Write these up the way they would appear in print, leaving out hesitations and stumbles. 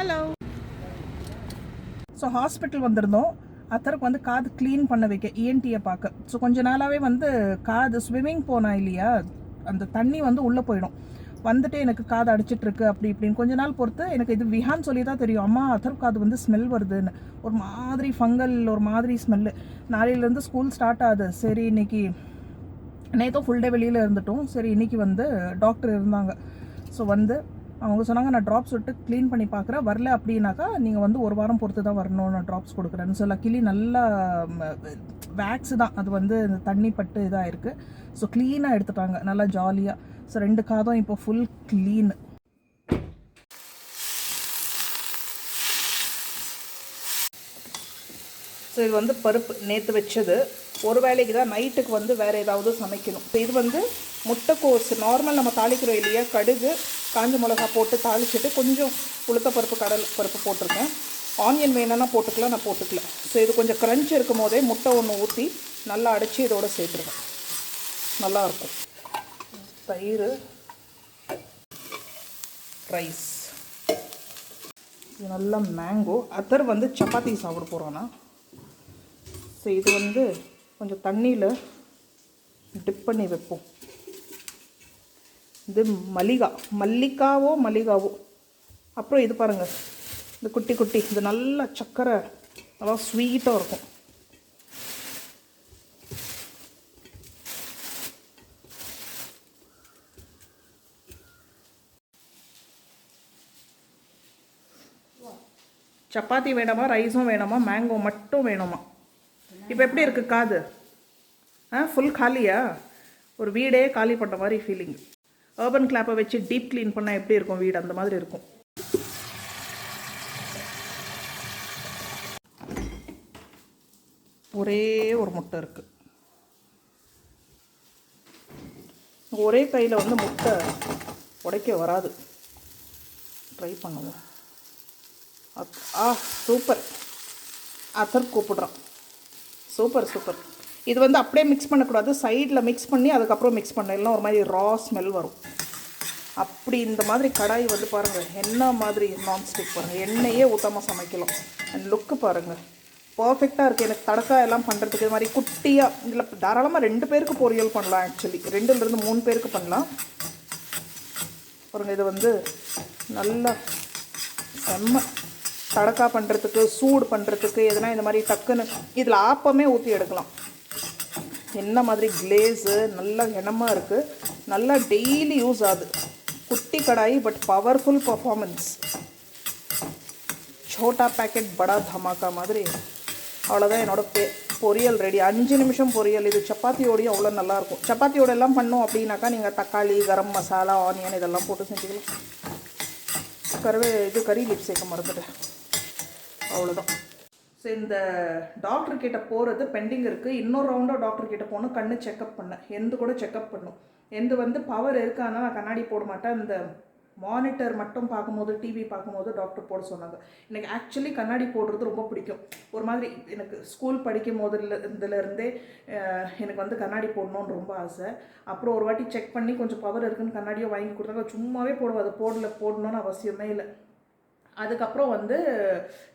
Hello. So hospital வந்திருந்தோம். அத்தருக்கு வந்து காது க்ளீன் பண்ண வைக்க இஎன்டியை பார்க்க. ஸோ கொஞ்ச நாளாகவே வந்து காது ஸ்விம்மிங் போனா இல்லையா, அந்த தண்ணி வந்து உள்ளே போயிடும். வந்துட்டு எனக்கு காது அடிச்சிட்ருக்கு அப்படி இப்படின்னு கொஞ்ச நாள் பொறுத்து எனக்கு இது விஹான்னு சொல்லி தான் தெரியும். அம்மா அத்தர் காது வந்து ஸ்மெல் வருதுன்னு, ஒரு மாதிரி ஃபங்கல், ஒரு மாதிரி ஸ்மெல்லு. நாளையிலேருந்து ஸ்கூல் ஸ்டார்ட் ஆகுது. சரி இன்னைக்கு நேற்றும் ஃபுல் டே வெளியில் இருந்துட்டோம். சரி இன்றைக்கி வந்து டாக்டர் இருந்தாங்க. ஸோ வந்து அவங்க சொன்னாங்க, நான் ட்ராப்ஸ் விட்டு க்ளீன் பண்ணி பார்க்குறேன், வரல அப்படின்னாக்கா நீங்கள் வந்து ஒரு வாரம் பொறுத்து தான் வரணும், நான் ட்ராப்ஸ் கொடுக்குறேன்னு. ஸோ லக்கிலி நல்லா வேக்ஸு தான், அது வந்து இந்த தண்ணி பட்டு இதாக இருக்குது. ஸோ க்ளீனாக எடுத்துட்டாங்க, நல்லா ஜாலியாக. ஸோ 2 காதும் இப்போ ஃபுல் க்ளீன். ஸோ இது வந்து பருப்பு நேற்று வச்சது, ஒரு வேளைக்கு தான். நைட்டுக்கு வந்து வேறு ஏதாவது சமைக்கணும். இது வந்து முட்டைக்கோஸ் நார்மல் நம்ம தாளிக்கிறோம் இல்லையா, கடுகு காஞ்ச மிளகா போட்டு தாளிச்சிட்டு கொஞ்சம் உளுத்த பருப்பு கடல் பருப்பு போட்டிருக்கேன். ஆனியன் வேணும்னா போட்டுக்கலாம், நான் போட்டுக்கல. ஸோ இது கொஞ்சம் க்ரன்ச் இருக்கும் போதே முட்டை ஒன்று ஊற்றி நல்லா அடித்து இதோடு சேர்த்துருவேன், நல்லாயிருக்கும். தயிர், ரைஸ், இது நல்லா மேங்கோ. அத்தர் வந்து சப்பாத்தி சாப்பிட போகிறோன்னா. ஸோ இது வந்து கொஞ்சம் தண்ணியில் டிப் பண்ணி வைப்போம். இது மல்லிகாவோ. அப்புறம் இது பாருங்கள், இந்த குட்டி குட்டி, இது நல்லா சக்கரை நல்லா ஸ்வீட்டாக இருக்கும். சப்பாத்தி வேணாமா, ரைஸும் வேணாமா, மேங்கோ மட்டும் வேணுமா? இப்போ எப்படி இருக்குது காது? ஃபுல் காலியா? ஒரு வீடே காலி பண்ணுற மாதிரி ஃபீலிங். அர்பன் கிளாப்பை வச்சு டீப் க்ளீன் பண்ணால் எப்படி இருக்கும் வீடு, அந்த மாதிரி இருக்கும். ஒரே ஒரு முட்டை இருக்குது. ஒரே கையில் வந்து முட்டை உடைக்க வராது, ட்ரை பண்ணுவோம். சூப்பர். அத்தர் கூப்பிடுறான். சூப்பர். இது வந்து அப்படியே மிக்ஸ் பண்ணக்கூடாது, சைடில் மிக்ஸ் பண்ணி அதுக்கப்புறம் மிக்ஸ் பண்ண, இல்லைனா ஒரு மாதிரி ரா ஸ்மெல் வரும். அப்படி இந்த மாதிரி கடாய் வந்து பாருங்கள் என்ன மாதிரி நான்ஸ்டிக் பாருங்கள், எண்ணெயே ஊற்றாமல் சமைக்கலாம். அண்ட் லுக்கு பாருங்கள், பர்ஃபெக்டாக இருக்குது. எனக்கு தடக்கா எல்லாம் பண்ணுறதுக்கு இது மாதிரி குட்டியாக, இதில் தாராளமாக 2 பேருக்கு பொரியல் பண்ணலாம். ஆக்சுவலி 2லேருந்து 3 பேருக்கு பண்ணலாம். பாருங்கள், இது வந்து நல்லா செம்ம தடக்கா பண்ணுறதுக்கு, சூடு பண்ணுறதுக்கு, எதுனா இந்த மாதிரி டக்குன்னு இதில் ஆப்பமே ஊற்றி எடுக்கலாம். என்ன மாதிரி கிளேஸு நல்லா எண்ணமாக இருக்குது, நல்லா டெய்லி யூஸ் ஆகுது. குட்டி கடாயி பட் பவர்ஃபுல் பர்ஃபார்மன்ஸ். சோட்டா பேக்கெட் படா தமாக்கா மாதிரி. அவ்வளோதான் என்னோட பொரியல் ரெடி. 5 நிமிஷம் பொரியல். இது சப்பாத்தியோடையும் அவ்வளோ நல்லாயிருக்கும். சப்பாத்தியோட எல்லாம் பண்ணோம் அப்படின்னாக்கா நீங்கள் தக்காளி, கரம் மசாலா, ஆனியன் இதெல்லாம் போட்டு செஞ்சுக்கலாம். கறி லீப் சேர்க்க மறந்துட்டேன். அவ்வளோதான். ஸோ இந்த டாக்டர்கிட்ட போகிறது பெண்டிங் இருக்குது. இன்னொரு ரவுண்டாக டாக்டர்கிட்ட போகணும், கண்ணு செக்கப் பண்ணேன். எந்த கூட செக்கப் பண்ணும். எந்த வந்து பவர் இருக்கான்னா நான் கண்ணாடி போட மாட்டேன். இந்த மானிட்டர் மட்டும் பார்க்கும்போது, டிவி பார்க்கும்போது டாக்டர் போட சொன்னாங்க. எனக்கு ஆக்சுவலி கண்ணாடி போடுறது ரொம்ப பிடிக்கும். ஒரு மாதிரி எனக்கு ஸ்கூல் படிக்கும் இதுலேருந்தே எனக்கு வந்து கண்ணாடி போடணுன்னு ரொம்ப ஆசை. அப்புறம் ஒரு வாட்டி செக் பண்ணி கொஞ்சம் பவர் இருக்குன்னு கண்ணாடியோ வாங்கி கொடுத்தாங்க. சும்மாவே போடுவோம், அது போடணுன்னு அவசியமே இல்லை. அதுக்கப்புறம் வந்து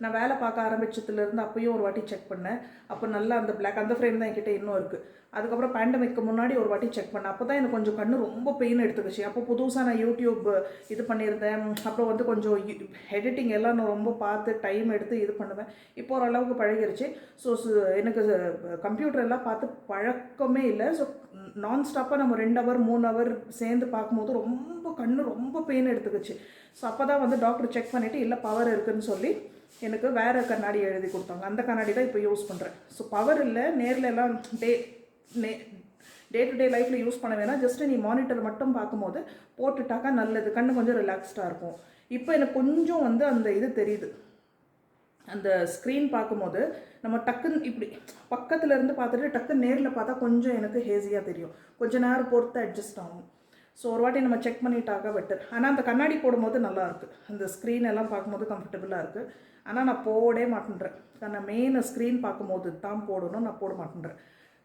நான் வேலை பார்க்க ஆரம்பிச்சதுலேருந்து அப்போயும் ஒரு வாட்டி செக் பண்ணேன். அப்போ நல்லா அந்த பிளாக் அந்த ஃப்ரேம் தான் என்கிட்ட இன்னும் இருக்குது. அதுக்கப்புறம் பேண்டமிக்கு முன்னாடி ஒரு வாட்டி செக் பண்ணேன். அப்போ தான் எனக்கு கொஞ்சம் கண்ணு ரொம்ப பெயின் எடுத்துக்கிச்சு. அப்போ புதுசாக நான் யூடியூப் இது பண்ணியிருந்தேன். அப்புறம் வந்து கொஞ்சம் எடிட்டிங் எல்லாம் நான் ரொம்ப பார்த்து டைம் எடுத்து இது பண்ணுவேன். இப்போ ஓரளவுக்கு பழகிருச்சு. ஸோ எனக்கு கம்ப்யூட்டர் எல்லாம் பார்த்து பழக்கமே இல்லை. ஸோ நான்ஸ்டாப்பாக நம்ம 2 ஹவர் 3 ஹவர் சேர்ந்து பார்க்கும்போது ரொம்ப கண்ணு ரொம்ப பெயின் எடுத்துக்கிச்சு. ஸோ அப்போ தான் வந்து டாக்டர் செக் பண்ணிவிட்டு இல்லை பவர் இருக்குதுன்னு சொல்லி எனக்கு வேறு கண்ணாடி எழுதி கொடுத்தாங்க. அந்த கண்ணாடி தான் இப்போ யூஸ் பண்ணுறேன். ஸோ பவர் இல்லை, நேரில் எல்லாம் டே டு டே லைஃப்பில் யூஸ் பண்ண வேணாம். ஜஸ்ட்டு நீ மானிட்டர் மட்டும் பார்க்கும்போது போட்டுட்டாக்கா நல்லது, கண்ணு கொஞ்சம் ரிலாக்ஸ்டாக இருக்கும். இப்போ எனக்கு கொஞ்சம் வந்து அந்த இது தெரியுது. அந்த ஸ்க்ரீன் பார்க்கும்போது நம்ம டக்குன்னு இப்படி பக்கத்தில் இருந்து பார்த்துட்டு டக்குன்னு நேரில் பார்த்தா கொஞ்சம் எனக்கு ஹேஸியாக தெரியும். கொஞ்சம் நேரம் பொறுத்து அட்ஜஸ்ட் ஆகும். ஸோ ஒரு வாட்டி நம்ம செக் பண்ணிட்டாக்கா பெட்டர். ஆனால் அந்த கண்ணாடி போடும்போது நல்லாயிருக்கு. அந்த ஸ்க்ரீன் எல்லாம் பார்க்கும்போது கம்ஃபர்டபுளாக இருக்குது. ஆனால் நான் போடவே மாட்டேன்றேன். நான் மெயின் ஸ்க்ரீன் பார்க்கும்போது தான் போடணும், நான் போட மாட்டேன்றேன்.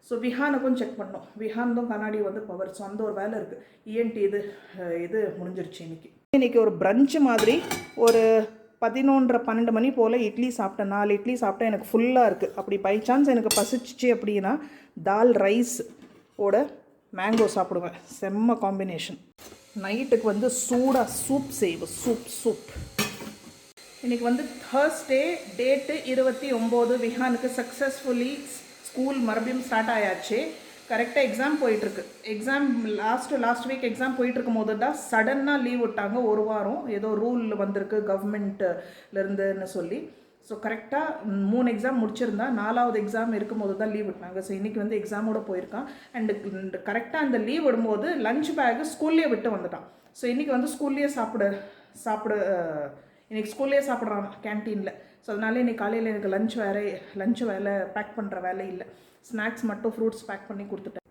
ஸோ விஹானுக்கும் செக் பண்ணோம். விஹானுக்கும் கண்ணாடி வந்து பவர். ஸோ அந்த ஒரு வேலை இருக்குது. இஎன்டி இது முடிஞ்சிருச்சு. இன்றைக்கி ஒரு பிரஞ்சு மாதிரி ஒரு 11-12 மணி போல் இட்லி சாப்பிட்டேன். 4 இட்லி சாப்பிட்டேன். எனக்கு ஃபுல்லாக இருக்குது. அப்படி பை சான்ஸ் எனக்கு பசிச்சிச்சு அப்படின்னா தால் ரைஸ் ஓட மேங்கோ சாப்பிடுவேன். செம்ம காம்பினேஷன். நைட்டுக்கு வந்து சூடாக சூப் செய்வோம். சூப் இன்றைக்கி வந்து Thursday, டேட்டு 29. விஹானுக்கு சக்ஸஸ்ஃபுல்லி ஸ்கூல் மறுபடியும் ஸ்டார்ட் ஆயாச்சு. கரெக்டாக எக்ஸாம் போயிட்டுருக்கு. எக்ஸாம் லாஸ்ட் வீக் எக்ஸாம் போயிட்டுருக்கும் போது தான் சடனாக லீவ் விட்டாங்க. ஒரு வாரம் ஏதோ ரூல் வந்திருக்கு கவர்மெண்ட்லேருந்துன்னு சொல்லி. ஸோ கரெக்டாக 3 எக்ஸாம் முடிச்சிருந்தா 4வது எக்ஸாம் இருக்கும்போது தான் லீவ் விட்டாங்க. ஸோ இன்றைக்கி வந்து எக்ஸாமோடு போயிருக்கான். அண்டு கரெக்டாக அந்த லீவ் விடும்போது லஞ்ச் பேக்கு ஸ்கூல்லேயே விட்டு வந்துட்டான். ஸோ இன்றைக்கி வந்து ஸ்கூல்லேயே இன்றைக்கி ஸ்கூல்லேயே சாப்பிட்றான் கேன்டீனில். ஸோ அதனால இன்றைக்கி காலையில் எனக்கு லஞ்ச் வேலை பேக் பண்ணுற வேலை இல்லை. ஸ்நாக்ஸ் மட்டும் ஃப்ரூட்ஸ் பேக் பண்ணி கொடுத்துட்டேன்.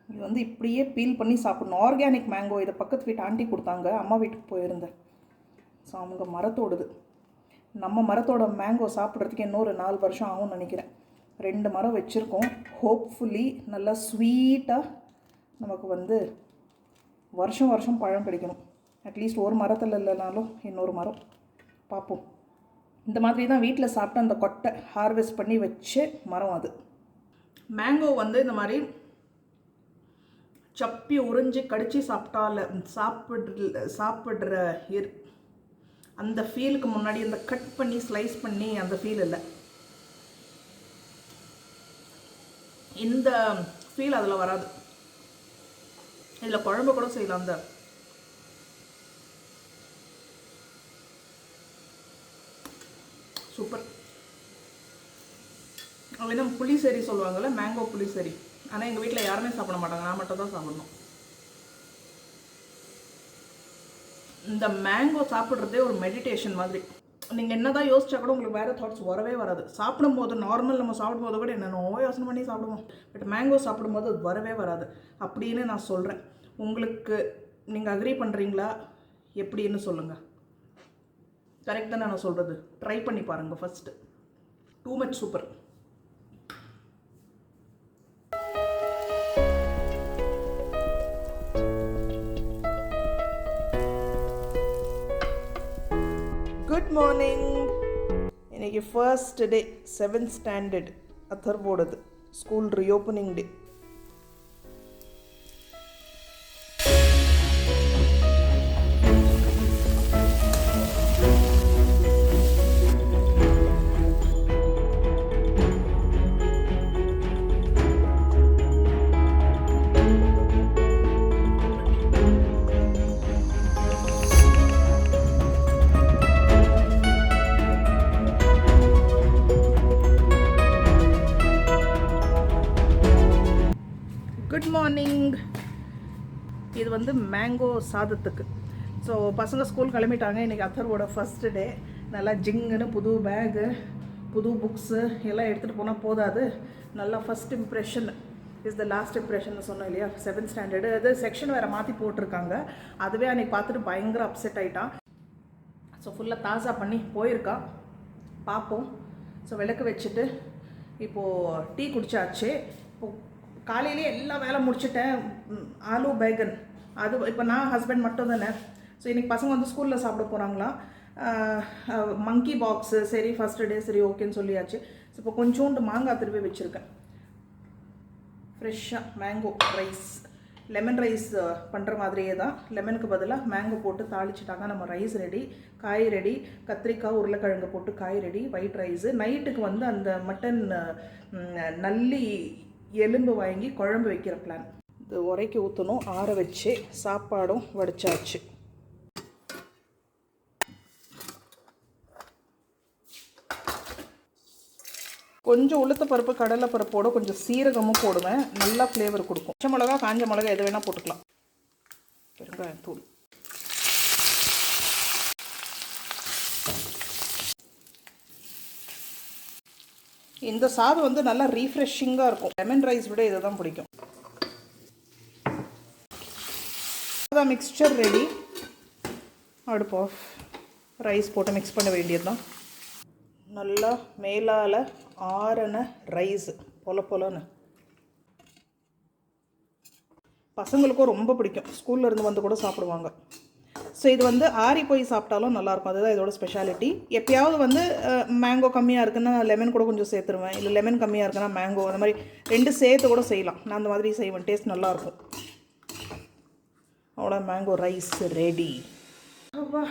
இது வந்து இப்படியே பீல் பண்ணி சாப்பிடணும். Organic mango. இதை பக்கத்து வீட்டு ஆண்டி கொடுத்தாங்க. அம்மா வீட்டுக்கு போயிருந்தேன். ஸோ அவங்க மரத்தோடுது. நம்ம மரத்தோட மேங்கோ சாப்பிட்றதுக்கு இன்னொரு 4 வருஷம் ஆகும்னு நினைக்கிறேன். 2 மரம் வச்சுருக்கோம். ஹோப்ஃபுல்லி நல்லா ஸ்வீட்டாக நமக்கு வந்து வருஷம் பழம் கிடைக்கணும். அட்லீஸ்ட் ஒரு மரத்தில் இல்லைனாலும் இன்னொரு மரம் பார்ப்போம். இந்த மாதிரி தான் வீட்டில் சாப்பிட்டு அந்த கொட்டை ஹார்வெஸ்ட் பண்ணி வச்சு மரம் அது. மேங்கோ வந்து இந்த மாதிரி சப்பி உறிஞ்சி கடிச்சு சாப்பிட்ற அந்த ஃபீலுக்கு முன்னாடி அந்த கட் பண்ணி ஸ்லைஸ் பண்ணி அந்த ஃபீல் இல்லை. இந்த ஃபீல் அதில் வராது. இதில் குழம்பு கூட செய்யலாம். அந்த சூப்பர். அப்படின்னா புளிசரி சொல்லுவாங்கள்ல, மேங்கோ புளிசரி. ஆனால் எங்கள் வீட்டில் யாருமே சாப்பிட மாட்டாங்க. நான் மட்டும் தான் சாப்பிடணும். இந்த மேங்கோ சாப்பிட்றதே ஒரு மெடிடேஷன் மாதிரி. நீங்கள் என்ன தான் யோசிச்சா கூட உங்களுக்கு வேறு தாட்ஸ் வரவே வராது. சாப்பிடும்போது நார்மல் நம்ம சாப்பிடும்போது கூட என்னென்னோ யோசனை பண்ணி சாப்பிடுவோம். பட் மேங்கோ சாப்பிடும்போது அது வரவே வராது அப்படின்னு நான் சொல்கிறேன். உங்களுக்கு நீங்கள் அக்ரி பண்ணுறீங்களா எப்படின்னு சொல்லுங்கள். கரெக்ட் தான் நான் சொல்கிறது. ட்ரை பண்ணி பாருங்கள் first. Too much super. Good morning. இன்னைக்கு ஃபர்ஸ்ட் டே 7th ஸ்டாண்டர்ட் அத்தர்வோடது school reopening day. Good morning. இது வந்து மேங்கோ சாதத்துக்கு. ஸோ பசங்க ஸ்கூல் கிளம்பிட்டாங்க. இன்றைக்கி அத்தர்வோட ஃபஸ்ட்டு டே. நல்லா ஜிங்குன்னு புது பேகு, புது புக்ஸு எல்லாம் எடுத்துகிட்டு போனால் போதாது. நல்லா first impression is the last impression சொன்னோம் இல்லையா. 7th ஸ்டாண்டர்டு அது செக்ஷன் வேறு மாற்றி போட்டிருக்காங்க. அதுவே அன்றைக்கி பார்த்துட்டு பயங்கர அப்செட் ஆகிட்டான். ஸோ ஃபுல்லாக தாசா பண்ணி போயிருக்கான். பார்ப்போம். ஸோ விளக்கு வச்சுட்டு இப்போது டீ குடிச்சாச்சு. இப்போது காலையிலே எல்லா வேலை முடிச்சுட்டேன். ஆலு பேகன் அது இப்போ நான் ஹஸ்பண்ட் மட்டும் தானே. ஸோ இன்றைக்கி பசங்க வந்து ஸ்கூலில் சாப்பிட போகிறாங்களா. மங்கி பாக்ஸு சரி ஃபஸ்ட்டு டே சரி ஓகேன்னு சொல்லியாச்சு. ஸோ இப்போ கொஞ்சோண்டு மாங்காய் திருப்பி வச்சுருக்கேன். ஃப்ரெஷ்ஷாக மேங்கோ ரைஸ், லெமன் ரைஸ் பண்ணுற மாதிரியே தான். லெமனுக்கு பதிலாக மேங்கோ போட்டு தாளிச்சிட்டாங்க. நம்ம ரைஸ் ரெடி, காய் ரெடி, கத்திரிக்காய் உருளைக்கிழங்கு போட்டு காய் ரெடி, ஒயிட் ரைஸு. நைட்டுக்கு வந்து அந்த மட்டன் நல்லி எலும்பு வாங்கி குழம்பு வைக்கிற பிளான். இது உரைக்கு ஊற்றணும். ஆற வச்சு சாப்பாடும் வடிச்சாச்சு. கொஞ்சம் உளுத்த பருப்பு, கடலை பருப்போடு கொஞ்சம் சீரகமும் போடுவேன். நல்லா ஃப்ளேவர் கொடுக்கும். பச்சை மிளகா, காஞ்ச மிளகா எது வேணால் போட்டுக்கலாம். பெருங்காயத்தூள். இந்த சாதம் வந்து நல்லா ரீஃப்ரெஷிங்காக இருக்கும். லெமன் ரைஸ் விட இதை தான் பிடிக்கும். அதான் மிக்ஸ்சர் ரெடி. அடுப்பு ஆஃப். ரைஸ் போட்டு மிக்ஸ் பண்ண வேண்டியது தான். நல்லா மேலால் ஆறின ரைஸ் பொல பொலன்னு. பசங்களுக்கும் ரொம்ப பிடிக்கும். ஸ்கூலில் இருந்து வந்து கூட சாப்பிடுவாங்க. ஸோ இது வந்து ஆறி போய் சாப்பிட்டாலும் நல்லாயிருக்கும். அதுதான் இதோட ஸ்பெஷாலிட்டி. எப்பயாவது வந்து மேங்கோ கம்மியாக இருக்குன்னா லெமன் கூட கொஞ்சம் சேர்த்துருவேன். இல்லை லெமன் கம்மியாக இருக்குன்னா மேங்கோ, அந்த மாதிரி 2 சேர்த்து கூட செய்யலாம். நான் அந்த மாதிரி செய்வேன். டேஸ்ட் நல்லாயிருக்கும். அவ்வளோ மேங்கோ ரைஸ் ரெடி. அப்பா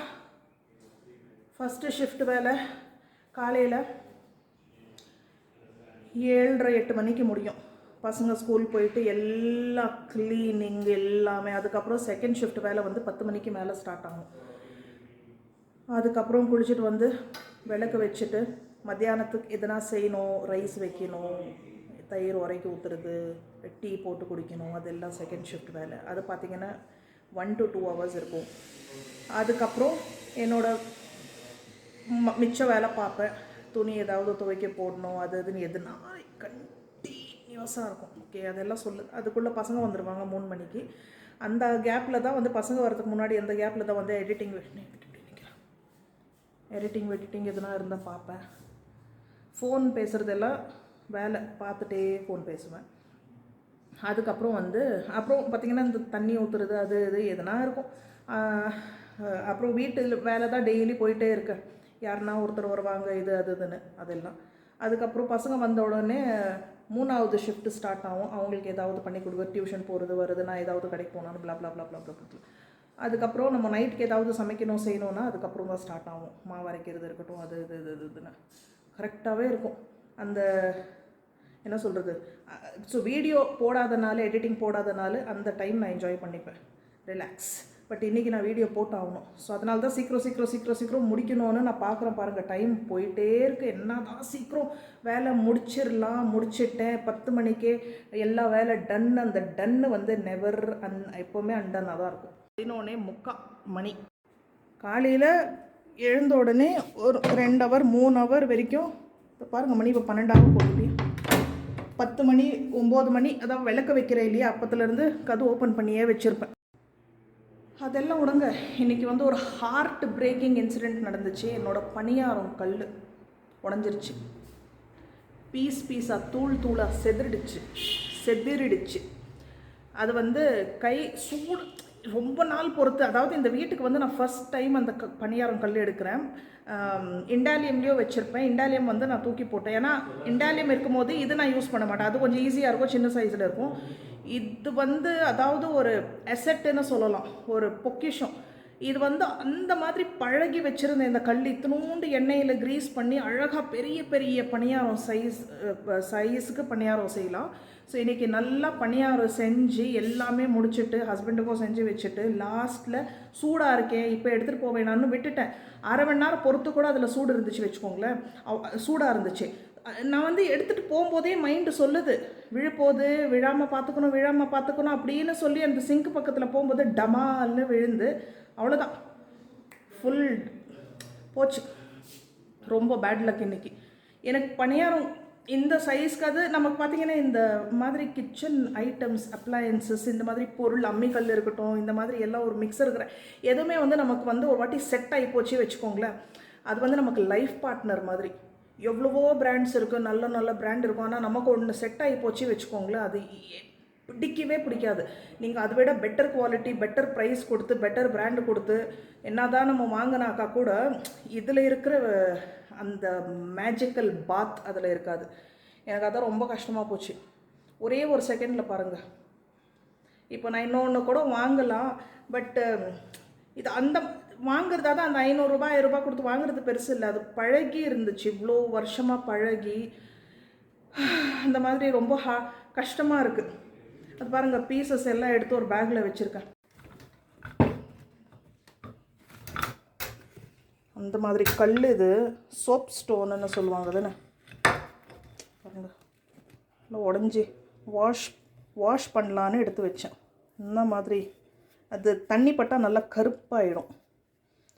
ஃபஸ்ட்டு ஷிஃப்ட் வேலை காலையில் 7:30-8 மணிக்கு முடியும். பசங்க ஸ்கூல் போயிட்டு எல்லா க்ளீனிங் எல்லாமே. அதுக்கப்புறம் செகண்ட் ஷிஃப்ட் வேலை வந்து 10 மணிக்கு மேலே ஸ்டார்ட் ஆகும். அதுக்கப்புறம் குளிச்சுட்டு வந்து விளக்கு வச்சுட்டு மத்தியானத்துக்கு எதனா செய்யணும். ரைஸ் வைக்கணும், தயிர் உரைக்கி ஊற்றுறது, டீ போட்டு குடிக்கணும். அதெல்லாம் செகண்ட் ஷிஃப்ட் வேலை. அது பார்த்திங்கன்னா 1 to 2 hours இருக்கும். அதுக்கப்புறம் என்னோடய மிச்ச வேலை பார்ப்பேன். துணி ஏதாவது துவைக்க போடணும், அது இதுன்னு எதுனா கண்டினியூஸாக இருக்கும். ஓகே, அதெல்லாம் அதுக்குள்ளே பசங்க வந்துடுவாங்க 3 மணிக்கு. அந்த கேப்பில் தான் வந்து பசங்க வரதுக்கு முன்னாடி அந்த கேப்பில் தான் வந்து எடிட்டிங் எதுனா இருந்தால் பார்ப்பேன். ஃபோன் பேசுகிறதெல்லாம் வேலை பார்த்துட்டே ஃபோன் பேசுவேன். அதுக்கப்புறம் வந்து அப்புறம் பார்த்திங்கன்னா இந்த தண்ணி ஊற்றுறது அது இது எதுனா இருக்கும். அப்புறம் வீட்டில் வேலை தான் டெய்லி போயிட்டே இருக்கேன். யாருன்னா ஒருத்தர் வருவாங்க, இது அது இதுன்னு அதெல்லாம். அதுக்கப்புறம் பசங்க வந்த உடனே 3வது ஷிஃப்ட்டு ஸ்டார்ட் ஆகும். அவங்களுக்கு ஏதாவது பண்ணி கொடுக்குறது, டியூஷன் போகிறது வருது, நான் ஏதாவது கடைக்கு போனாலும் ப்ளா ப்ளா ப்ளா ப்ளா ப்ளா ப்ளா. அதுக்கப்புறம் நம்ம நைட்டுக்கு ஏதாவது சமைக்கணும் செய்யணுன்னா அதுக்கப்புறம் தான் ஸ்டார்ட் ஆகும். மாவு அரைக்கிறது இருக்கட்டும், அது இது இது இதுன்னு கரெக்டாகவே இருக்கும். அந்த என்ன சொல்கிறது, ஸோ வீடியோ போடாதனால, எடிட்டிங் போடாதனால அந்த டைம் நான் என்ஜாய் பண்ணிப்பேன், ரிலாக்ஸ். பட் இன்றைக்கி நான் வீடியோ போட்டாகணும். ஸோ அதனால தான் சீக்கிரம் முடிக்கணும்னு நான் பார்க்குறேன். பாருங்கள், டைம் போயிட்டே இருக்குது. என்ன தான் சீக்கிரம் வேலை முடிச்சிட்டேன். 10 மணிக்கே எல்லா வேலை டன். அந்த டன்னு வந்து நெவர் எப்போவுமே அண்டன்னாக தான் இருக்கும். 11:45 மணி. காலையில் எழுந்த உடனே ஒரு 2 hour 3 hour வரைக்கும் இப்போ பாருங்கள், மணி இப்போ 12 போகுது. 10 மணி 9 மணி அதாவது விளக்க வைக்கிறேன் இல்லையா, அப்பத்துலேருந்து கதவு ஓப்பன் பண்ணியே வச்சுருப்பேன். அதெல்லாம் விடுங்க. இன்றைக்கி வந்து ஒரு ஹார்ட் பிரேக்கிங் இன்சிடெண்ட் நடந்துச்சு. என்னோடய பணியாரம் கல் உடஞ்சிருச்சு. பீஸாக தூளாக செதறிடுச்சு. அது வந்து கை சூடு ரொம்ப நாள் பொறுத்து. அதாவது இந்த வீட்டுக்கு வந்து நான் ஃபஸ்ட் டைம் அந்த பணியாரம் கல் எடுக்கிறேன். இண்டாலியம்லேயோ வச்சுருப்பேன். இண்டாலியம் வந்து நான் தூக்கி போட்டேன். ஏன்னா இண்டாலியம் இருக்கும்போது இது நான் யூஸ் பண்ண மாட்டேன். அது கொஞ்சம் ஈஸியாக இருக்கும், சின்ன சைஸில் இருக்கும். இது வந்து அதாவது ஒரு அசெட்டுன்னு சொல்லலாம், ஒரு பொக்கிஷம். இது வந்து அந்த மாதிரி பழகி வச்சுருந்தேன். இந்த கல் இத்தினூண்டு எண்ணெயில் க்ரீஸ் பண்ணி அழகாக பெரிய பெரிய பணியாரம் சைஸுக்கு பணியாரம் செய்யலாம். ஸோ இன்றைக்கி நல்லா பணியாரம் செஞ்சு எல்லாமே முடிச்சுட்டு ஹஸ்பண்டுக்கும் செஞ்சு வச்சுட்டு லாஸ்ட்டில் சூடாக இருக்கேன், இப்போ எடுத்துகிட்டு போக வேணான்னு விட்டுட்டேன். 1/2 மணி நேரம் பொறுத்து கூட அதில் சூடு இருந்துச்சு வச்சுக்கோங்களேன். சூடாக இருந்துச்சு. நான் வந்து எடுத்துகிட்டு போகும்போதே மைண்டு சொல்லுது, விழாமல் பார்த்துக்கணும் அப்படின்னு சொல்லி அந்த சிங்க் பக்கத்தில் போகும்போது டமால்னு விழுந்து அவ்வளோதான், ஃபுல் போச்சு. ரொம்ப பேட் லக் இன்றைக்கி. எனக்கு பணியாரம் இந்த சைஸ்க்கு அது நமக்கு பார்த்திங்கன்னா இந்த மாதிரி கிச்சன் ஐட்டம்ஸ், அப்ளையன்சஸ், இந்த மாதிரி பொருள், அம்மிக்கல் இருக்கட்டும், இந்த மாதிரி எல்லாம் ஒரு மிக்சர் இருக்கிற எதுவுமே வந்து நமக்கு வந்து ஒரு வாட்டி செட் ஆகி போச்சு வச்சுக்கோங்களேன். அது வந்து நமக்கு லைஃப் பார்ட்னர் மாதிரி. எவ்வளவோ பிராண்ட்ஸ் இருக்குது, நல்ல பிராண்ட் இருக்கும். ஆனால் நமக்கு ஒன்று செட் ஆகி போச்சு வச்சுக்கோங்களேன், அது பிடிக்காது. நீங்கள் அதை விட பெட்டர் குவாலிட்டி, பெட்டர் ப்ரைஸ் கொடுத்து, பெட்டர் பிராண்டு கொடுத்து என்ன தான் நம்ம வாங்கினாக்கா கூட இதில் இருக்கிற அந்த மேஜிக்கல் பாத் அதில் இருக்காது. எனக்கு அதான் ரொம்ப கஷ்டமாக போச்சு. ஒரே ஒரு செகண்டில் பாருங்கள். இப்போ நான் இன்னொன்று கூட வாங்கலாம், பட்டு இது அந்த வாங்குறதா தான் அந்த 500 ரூபாய் 1000 ரூபாய் கொடுத்து வாங்குறது பெருசு இல்லை. அது பழகி இருந்துச்சு, இவ்வளோ வருஷமாக பழகி அந்த மாதிரி ரொம்ப கஷ்டமாக இருக்குது. அது பாருங்கள், பீசஸ் எல்லாம் எடுத்து ஒரு பேக்கில் வச்சுருக்கேன். அந்த மாதிரி கல் இது சோப் ஸ்டோனுன்னு சொல்லுவாங்க தானே. பாருங்கள், நல்லா உடஞ்சி வாஷ் பண்ணலான்னு எடுத்து வச்சேன். இந்த மாதிரி அது தண்ணி பட்டால் நல்லா கருப்பாயிடும்.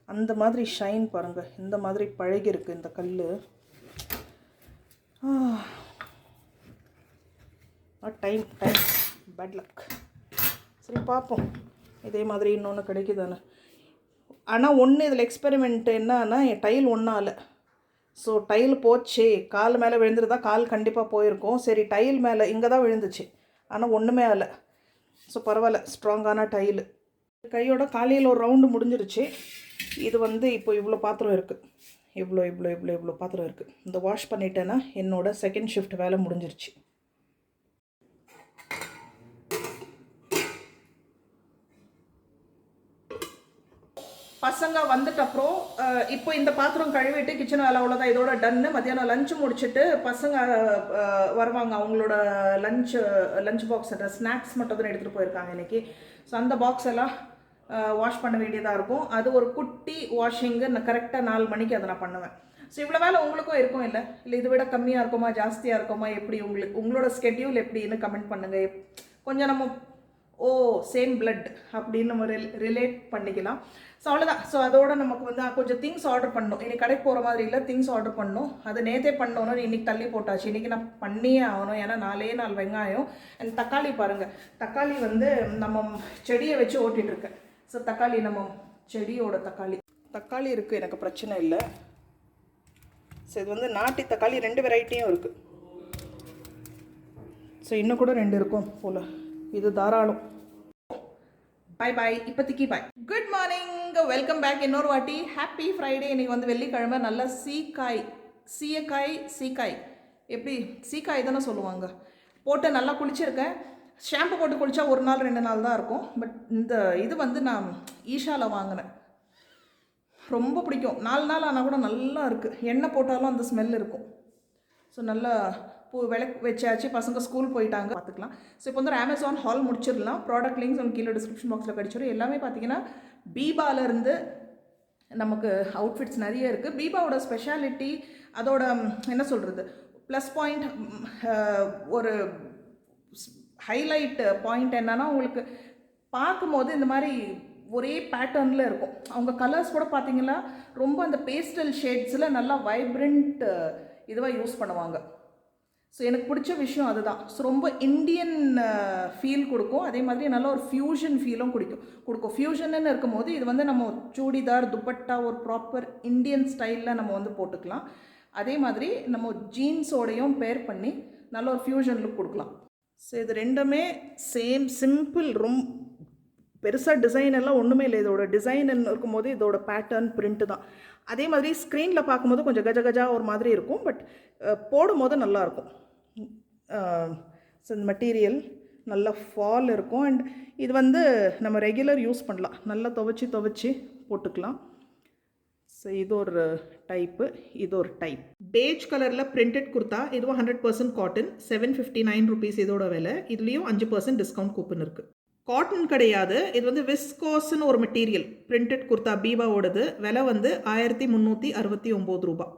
அந்த மாதிரி ஷைன் பாருங்கள். இந்த மாதிரி பழகிருக்கு இந்த கல். Time bad luck. சரி பார்ப்போம், இதே மாதிரி இன்னொன்று கிடைக்குதானே. ஆனால் ஒன்று இதில் எக்ஸ்பெரிமெண்ட் என்னன்னா, என் டைல் ஒன்றால். ஸோ டைல் போச்சு, கால் மேலே விழுந்துருந்தா கால் கண்டிப்பாக போயிருக்கும். சரி டைல் மேலே இங்கே தான் விழுந்துச்சு, ஆனால் ஒன்றுமே ஆகலை. ஸோ பரவாயில்ல, ஸ்ட்ராங்கான டைலு. கையோட காலையில் ஒரு ரவுண்டு முடிஞ்சிருச்சு. இது வந்து இப்போ இவ்வளோ பாத்திரம் இருக்குது, இவ்வளோ பாத்திரம் இருக்குது. இந்த வாஷ் பண்ணிட்டேன்னா என்னோட செகண்ட் ஷிஃப்ட் வேலை முடிஞ்சிருச்சு. பசங்க வந்துட்டு அப்புறம் இப்போ இந்த பாத்திரம் கழுவிட்டு கிச்சன் வேலை அவ்வளோதான், இதோட டன்னு. மத்தியானம் லஞ்சு முடிச்சுட்டு பசங்க வருவாங்க. அவங்களோட லஞ்ச் பாக்ஸ் ஸ்நாக்ஸ் மட்டும் தான் எடுத்துகிட்டு போயிருக்காங்க இன்றைக்கி. ஸோ அந்த பாக்ஸ் எல்லாம் வாஷ் பண்ண வேண்டியதாக இருக்கும். அது ஒரு குட்டி வாஷிங்கு. நான் கரெக்டாக 4 மணிக்கு அதை நான் பண்ணுவேன். ஸோ இவ்வளோ வேலை உங்களுக்கும் இருக்கும் இல்லை இதை விட கம்மியாக இருக்குமா ஜாஸ்தியாக இருக்குமா, எப்படி உங்களோட ஸ்கெட்யூல் எப்படின்னு கமெண்ட் பண்ணுங்கள். கொஞ்சம் நம்ம சேம் பிளட் அப்படின்னு நம்ம ரிலேட் பண்ணிக்கலாம். ஸோ அவ்வளோதான். ஸோ அதோட நமக்கு வந்து கொஞ்சம் திங்ஸ் ஆர்டர் பண்ணணும். இன்றைக்கி கடைக்கு போகிற மாதிரி இல்லை, திங்ஸ் ஆர்டர் பண்ணணும். அது நேற்றே பண்ணணும், இன்றைக்கி தள்ளி போட்டாச்சு. இன்றைக்கி நான் பண்ணியே ஆகணும். ஏன்னா 4 வெங்காயம் அண்ட் தக்காளி பாருங்கள். தக்காளி வந்து நம்ம செடியை வச்சு ஓட்டிகிட்ருக்கேன். ஸோ தக்காளி நம்ம செடியோட தக்காளி இருக்குது, எனக்கு பிரச்சனை இல்லை. ஸோ இது வந்து நாட்டு தக்காளி 2 வெரைட்டியும் இருக்குது. ஸோ இன்னும் கூட 2 இருக்கும் போல். இது தாராளம். பாய் பாய், இப்போதைக்கு பாய். குட் மார்னிங், வெல்கம் பேக் இன்னொரு வாட்டி. Happy Friday. இன்றைக்கி வந்து வெள்ளிக்கிழமை. நல்ல சீக்காய் எப்படி சீக்காய் தானே சொல்லுவாங்க போட்டு நல்லா குளிச்சிருக்கேன். ஷாம்பு போட்டு குளித்தா 1 நாள் 2 நாள் தான் இருக்கும். பட் இந்த இது வந்து நான் ஈஷாவில் வாங்கினேன். ரொம்ப பிடிக்கும். 4 நாள் ஆனால் கூட நல்லா இருக்குது. எண்ணெய் போட்டாலும் அந்த ஸ்மெல் இருக்கும். ஸோ நல்லா விளக்கு வச்சாச்சு. பசங்க ஸ்கூல் போயிட்டாங்க, பார்த்துக்கலாம். ஸோ இப்போ வந்து அமேசான் ஹால் முடிச்சிடலாம். ப்ராடக்ட் லிங்க்ஸ் அவங்க கீழே டிஸ்கிரிப்ஷன் பாக்ஸில் கிடச்சிடும். எல்லாமே பார்த்தீங்கன்னா பீபாலேருந்து நமக்கு அவுட்ஃபிட்ஸ் நிறைய இருக்குது. பீபாவோட ஸ்பெஷாலிட்டி, அதோட என்ன சொல்கிறது, ப்ளஸ் பாயிண்ட், ஒரு ஹைலைட் பாயிண்ட் என்னன்னா, உங்களுக்கு பார்க்கும்போது இந்த மாதிரி ஒரே பேட்டர்னில் இருக்கும். அவங்க கலர்ஸ் கூட பார்த்தீங்கன்னா ரொம்ப அந்த பேஸ்டல் ஷேட்ஸில் நல்லா வைப்ரண்ட் இதுவாக யூஸ் பண்ணுவாங்க. ஸோ எனக்கு பிடிச்ச விஷயம் அதுதான். ஸோ ரொம்ப இந்தியன் ஃபீல் கொடுக்கும். அதே மாதிரி நல்ல ஒரு ஃப்யூஷன் ஃபீலும் கொடுக்கும். ஃப்யூஷன்னு இருக்கும்போது இது வந்து நம்ம சூடிதார், துப்பட்டா, ஒரு ப்ராப்பர் இந்தியன் ஸ்டைலில் நம்ம வந்து போட்டுக்கலாம். அதே மாதிரி நம்ம ஜீன்ஸோடையும் பேர் பண்ணி நல்ல ஒரு ஃப்யூஷன் லுக் கொடுக்கலாம். ஸோ இது ரெண்டுமே சேம் சிம்பிள், ரொம்ப பெருசாக டிசைன் எல்லாம் ஒன்றுமே இல்லை. இதோட டிசைன் இருக்கும்போது இதோட பேட்டர்ன் பிரிண்ட்டு தான். அதே மாதிரி ஸ்க்ரீனில் பார்க்கும்போது கொஞ்சம் கஜா ஒரு மாதிரி இருக்கும். பட் போடும்போது நல்லாயிருக்கும். ஸோ இந்த மெட்டீரியல் நல்லா ஃபால் இருக்கும். அண்ட் இது வந்து நம்ம ரெகுலர் யூஸ் பண்ணலாம். நல்லா துவைச்சி போட்டுக்கலாம். ஸோ இது ஒரு டைப்பு, இது ஒரு டைப். பேஜ் கலரில் பிரிண்டட் குர்த்தா. இதுவும் 100% காட்டன். 759 rupees இதோட விலை. இதுலேயும் 5% டிஸ்கவுண்ட் கூப்பன் இருக்குது. காட்டன் கிடையாது, இது வந்து விஸ்கோஸ்ன்னு ஒரு மெட்டீரியல். பிரிண்டட் குர்த்தா பீபாவோடது. விலை வந்து 1369 ரூபாய்.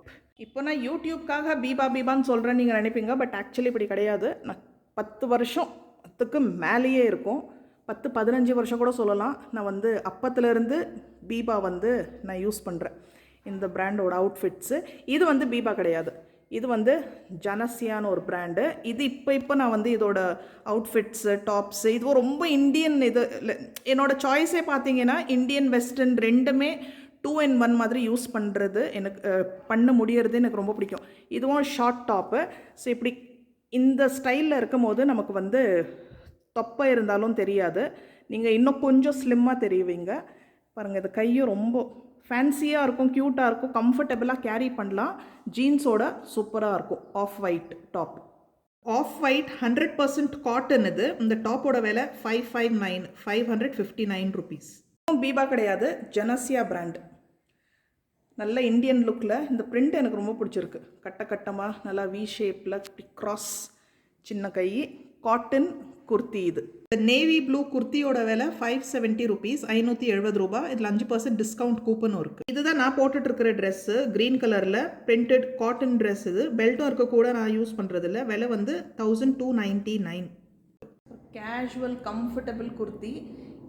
இப்போ நான் யூடியூப்காக பீபான்னு சொல்கிறேன் நீங்கள் நினைப்பீங்க. பட் ஆக்சுவலி இப்படி கிடையாது. நான் 10 வருஷத்துக்கு மேலேயே இருக்கும். 10-15 வருஷம் கூட சொல்லலாம். நான் வந்து அப்பத்துலேருந்து பீபா வந்து நான் யூஸ் பண்ணுறேன். இந்த பிராண்டோட அவுட்ஃபிட்ஸு. இது வந்து பீபா கிடையாது, இது வந்து ஜனசியான்னு ஒரு பிராண்டு. இது இப்போ நான் வந்து இதோட அவுட்ஃபிட்ஸு, டாப்ஸு, இது ரொம்ப இந்தியன். இது என்னோடய சாய்ஸே பார்த்தீங்கன்னா இந்தியன் வெஸ்டர்ன் ரெண்டுமே 2 in 1 மாதிரி யூஸ் பண்ணுறது எனக்கு பண்ண முடியறது எனக்கு ரொம்ப பிடிக்கும். இதுவும் ஷார்ட் டாப்பு. ஸோ இப்படி இந்த ஸ்டைலில் இருக்கும் போது நமக்கு வந்து தொப்பை இருந்தாலும் தெரியாது. நீங்கள் இன்னும் கொஞ்சம் ஸ்லிம்மாக தெரியுவீங்க. பாருங்கள், இது கையும் ரொம்ப ஃபேன்சியாக இருக்கும், க்யூட்டாக இருக்கும், கம்ஃபர்டபுளாக கேரி பண்ணலாம். ஜீன்ஸோட சூப்பராக இருக்கும். Off white top. Off white 100% cotton. இது இந்த டாப்போட விலை 559 rupees. பீபா கிடையாது, ஜனசியா பிராண்ட். நல்ல இந்தியன் லுக்கில். இந்த பிரிண்ட் எனக்கு ரொம்ப பிடிச்சிருக்கு. கட்டமாக நல்லா வி ஷேப்பில் கிராஸ், சின்ன கை, காட்டன் குர்த்தி. இது நேவி ப்ளூ குர்த்தியோட விலை 570 rupees, 570 ரூபாய். இதில் 5% டிஸ்கவுண்ட் கூப்பனும் இருக்குது. இதுதான் நான் போட்டுட்ருக்கிற ட்ரெஸ்ஸு, க்ரீன் கலரில் பிரிண்டட் காட்டன் ட்ரெஸ். இது பெல்ட்டும் இருக்க கூட நான் யூஸ் பண்ணுறதில்ல. விலை வந்து 1299. Casual comfortable kurti.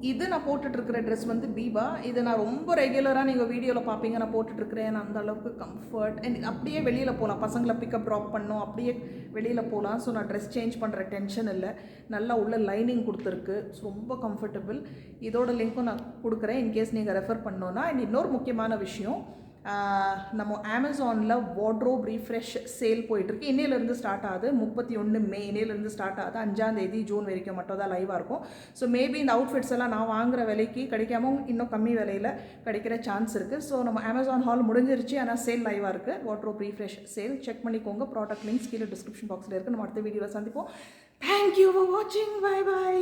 இது நான் போட்டுட்ருக்கிற ட்ரெஸ் வந்து பீபா. இது நான் ரொம்ப ரெகுலராக நீங்கள் வீடியோவில் பார்ப்பீங்க நான் போட்டுட்ருக்கிறேன். அந்த அளவுக்கு கம்ஃபர்ட். அண்ட் அப்படியே வெளியில் போகலாம், பசங்களை பிக்கப் ட்ராப் பண்ணோம், அப்படியே வெளியில் போகலாம். ஸோ நான் ட்ரெஸ் சேஞ்ச் பண்ணுற டென்ஷன் இல்லை. நல்லா உள்ள லைனிங் கொடுத்துருக்கு. ஸோ ரொம்ப கம்ஃபர்டபுள். இதோட லிங்க்கும் நான் கொடுக்குறேன் இன்கேஸ் நீங்கள் ரெஃபர் பண்ணோன்னா. அண்ட் இன்னொரு முக்கியமான விஷயம், நம்ம அமேசானில் வார்ட்ரோப் ரீஃப்ரெஷ் சேல் போயிட்டுருக்கு. இன்னையிலேருந்து ஸ்டார்ட் ஆகுது. 31 மே இன்னையிலேருந்து ஸ்டார்ட் ஆகுது. 5 ஜூன் வரைக்கும் மட்டும் தான் லைவாக இருக்கும். ஸோ மேபி இந்த அவுட்ஃபிட்ஸ் எல்லாம் நான் வாங்குகிற விலைக்கு கிடைக்காம இன்னும் கம்மி விலையில் கிடைக்கிற சான்ஸ் இருக்குது. ஸோ நம்ம அமேசான் ஹால் முடிஞ்சிருச்சு, ஆனால் சேல் லைவாக இருக்குது. வார்ட்ரோப் ரீஃப்ரெஷ் சேல் செக் பண்ணிக்கோங்க. ப்ராடக்ட் லிங்க்ஸ் கீழே டிஸ்கிரிப்ஷன் பாக்ஸில் இருக்குது. நம்ம அடுத்த வீடியோவில் சந்திப்போம். தேங்க்யூ ஃபார் வாட்சிங். Bye by.